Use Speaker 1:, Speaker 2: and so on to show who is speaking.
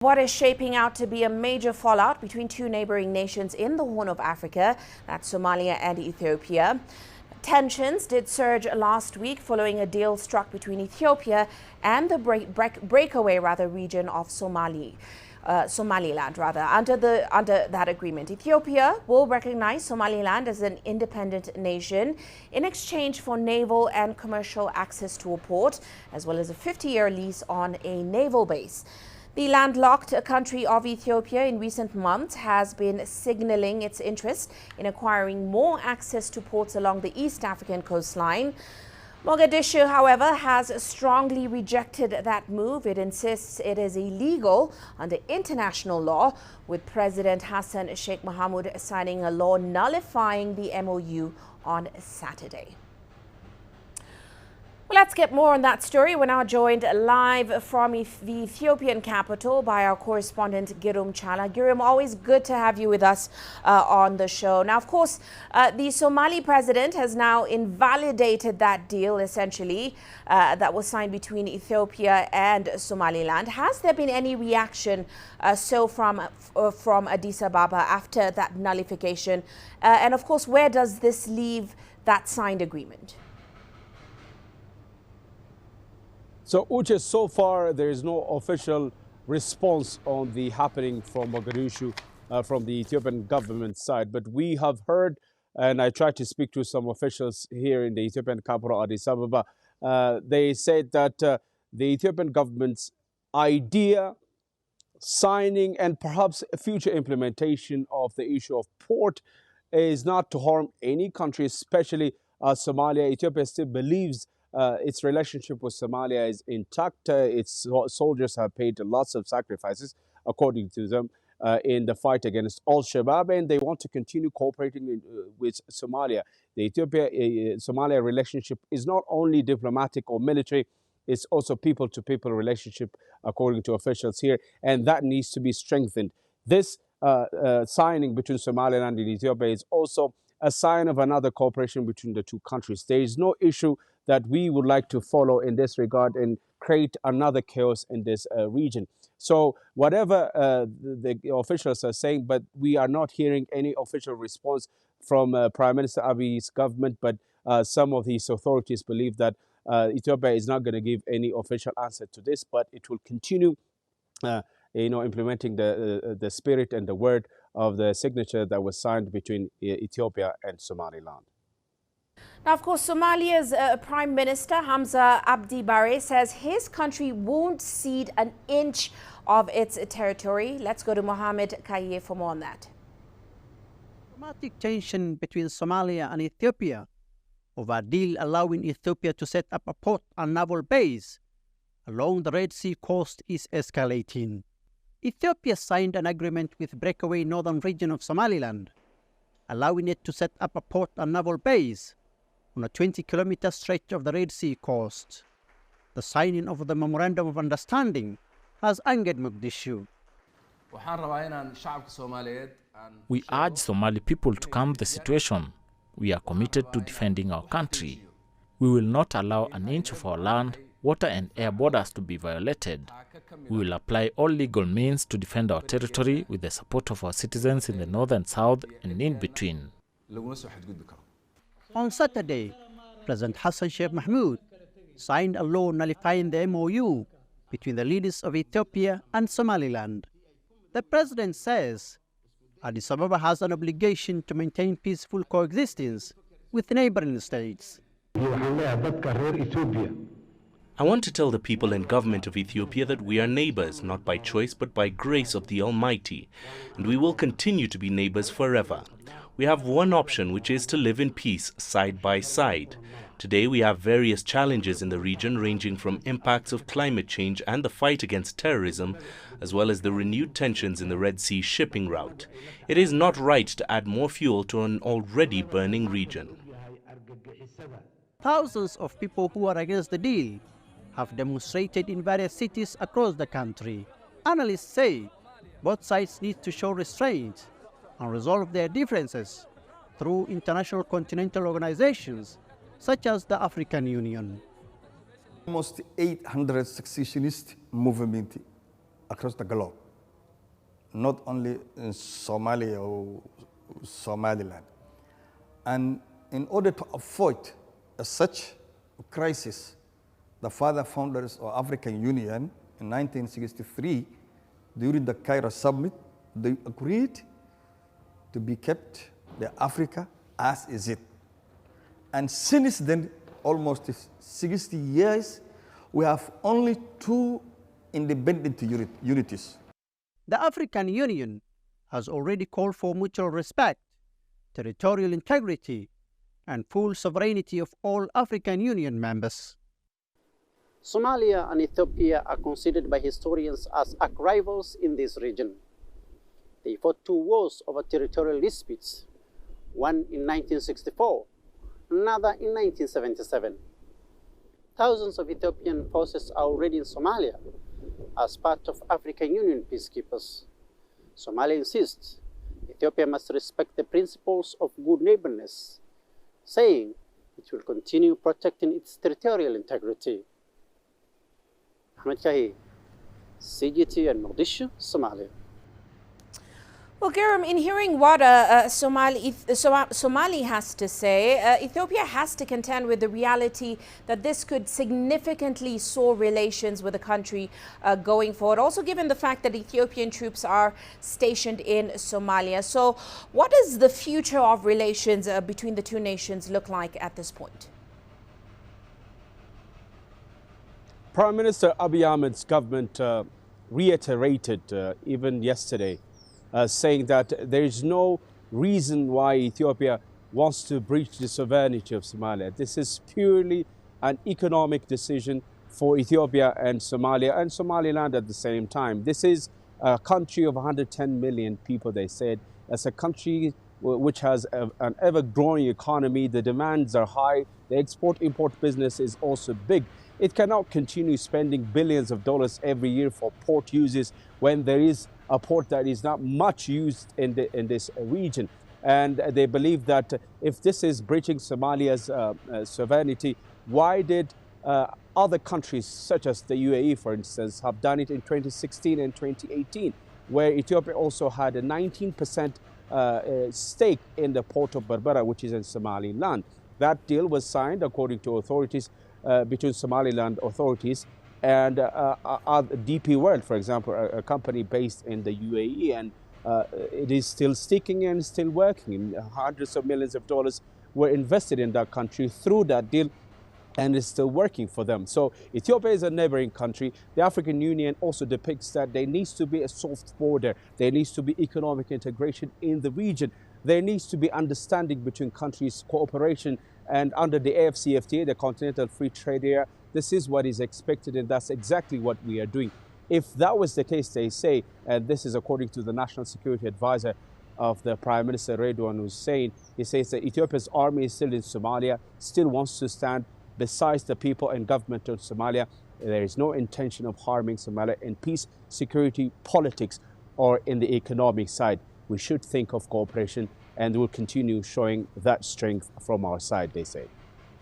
Speaker 1: What is shaping out to be a major fallout between two neighboring nations in the Horn of Africa, that's Somalia and Ethiopia. Tensions did surge last week following a deal struck between Ethiopia and the breakaway region of Somaliland. Under that agreement, Ethiopia will recognize Somaliland as an independent nation in exchange for naval and commercial access to a port, as well as a 50-year lease on a naval base. The landlocked country of Ethiopia in recent months has been signaling its interest in acquiring more access to ports along the East African coastline. Mogadishu, however, has strongly rejected that move. It insists it is illegal under international law, with President Hassan Sheikh Mohamud signing a law nullifying the MOU on Saturday. Well, let's get more on that story. We're now joined live from the Ethiopian capital by our correspondent Girum Chala. Girum, always good to have you with us on the show. Now, of course, the Somali president has now invalidated that deal, essentially, that was signed between Ethiopia and Somaliland. Has there been any reaction from Addis Ababa after that nullification? And of course, where does this leave that signed agreement?
Speaker 2: So, Uche, so far there is no official response on the happening from Mogadishu, from the Ethiopian government side. But we have heard, and I tried to speak to some officials here in the Ethiopian capital, Addis Ababa. They said that the Ethiopian government's idea, signing, and perhaps future implementation of the issue of port is not to harm any country, especially Somalia. Ethiopia still believes its relationship with Somalia is intact. Its soldiers have paid lots of sacrifices, according to them, in the fight against Al-Shabaab, and they want to continue cooperating with Somalia. The Ethiopia-Somalia relationship is not only diplomatic or military, it's also people-to-people relationship, according to officials here, and that needs to be strengthened. This signing between Somaliland and Ethiopia is also a sign of another cooperation between the two countries. There is no issue that we would like to follow in this regard and create another chaos in this region. So whatever the officials are saying, but we are not hearing any official response from Prime Minister Abdi's government, but some of these authorities believe that Ethiopia is not going to give any official answer to this, but it will continue implementing the spirit and the word of the signature that was signed between Ethiopia and Somaliland.
Speaker 1: Now, of course, Somalia's Prime Minister Hamza Abdi Barre says his country won't cede an inch of its territory. Let's go to Mohammed Kaye for more on that.
Speaker 3: Dramatic tension between Somalia and Ethiopia over a deal allowing Ethiopia to set up a port and naval base along the Red Sea coast is escalating. Ethiopia signed an agreement with breakaway northern region of Somaliland, allowing it to set up a port and naval base on a 20-kilometer stretch of the Red Sea coast. The signing of the Memorandum of Understanding has angered Mogadishu.
Speaker 4: We urge Somali people to calm the situation. We are committed to defending our country. We will not allow an inch of our land, water and air borders to be violated. We will apply all legal means to defend our territory with the support of our citizens in the north and south and in between.
Speaker 3: On Saturday, President Hassan Sheikh Mohamud signed a law nullifying the MOU between the leaders of Ethiopia and Somaliland. The president says Addis Ababa has an obligation to maintain peaceful coexistence with neighboring states.
Speaker 5: I want to tell the people and government of Ethiopia that we are neighbors, not by choice but by grace of the Almighty, and we will continue to be neighbors forever. We have one option, which is to live in peace side by side. Today we have various challenges in the region, ranging from impacts of climate change and the fight against terrorism, as well as the renewed tensions in the Red Sea shipping route. It is not right to add more fuel to an already burning region.
Speaker 3: Thousands of people who are against the deal have demonstrated in various cities across the country. Analysts say both sides need to show restraint and resolve their differences through international continental organizations such as the African Union.
Speaker 6: Almost 800 secessionist movements across the globe. not only in Somalia or Somaliland. And in order to avoid such crisis, the father founders of African Union in 1963, during the Cairo summit, they agreed to be kept the Africa as is it. And since then, almost 60 years, we have only two independent unities.
Speaker 3: The African Union has already called for mutual respect, territorial integrity, and full sovereignty of all African Union members.
Speaker 7: Somalia and Ethiopia are considered by historians as arch-rivals in this region. They fought two wars over territorial disputes, one in 1964, another in 1977. Thousands of Ethiopian forces are already in Somalia as part of African Union peacekeepers. Somalia insists Ethiopia must respect the principles of good neighborness, saying it will continue protecting its territorial integrity. Ahmed Kahi, CGTN, Mogadishu, Somalia.
Speaker 1: Well, Garam, in hearing what Somali has to say, Ethiopia has to contend with the reality that this could significantly sour relations with the country going forward, also given the fact that Ethiopian troops are stationed in Somalia. So what does the future of relations between the two nations look like at this point?
Speaker 2: Prime Minister Abiy Ahmed's government reiterated even yesterday, saying that there is no reason why Ethiopia wants to breach the sovereignty of Somalia. This is purely an economic decision for Ethiopia and Somalia and Somaliland at the same time. This is a country of 110 million people, they said. It's a country which has an ever-growing economy. The demands are high. The export-import business is also big. It cannot continue spending billions of dollars every year for port uses when there is a port that is not much used in this region. And they believe that if this is breaching Somalia's sovereignty, why did other countries such as the UAE, for instance, have done it in 2016 and 2018, where Ethiopia also had a 19% stake in the port of Barre, which is in Somaliland. That deal was signed, according to authorities, between Somaliland authorities and DP World, for example, a company based in the UAE, and it is still sticking and still working. Hundreds of millions of dollars were invested in that country through that deal, and it's still working for them. So Ethiopia is a neighboring country. The African Union also depicts that there needs to be a soft border. There needs to be economic integration in the region. There needs to be understanding between countries, cooperation, and under the AFCFTA, the Continental Free Trade Area, this is what is expected, and that's exactly what we are doing. If that was the case, they say, and this is according to the National Security Advisor of the Prime Minister Redwan Hussein, he says that Ethiopia's army is still in Somalia, still wants to stand besides the people and government of Somalia. There is no intention of harming Somalia in peace, security, politics, or in the economic side. We should think of cooperation, and we'll continue showing that strength from our side, they say.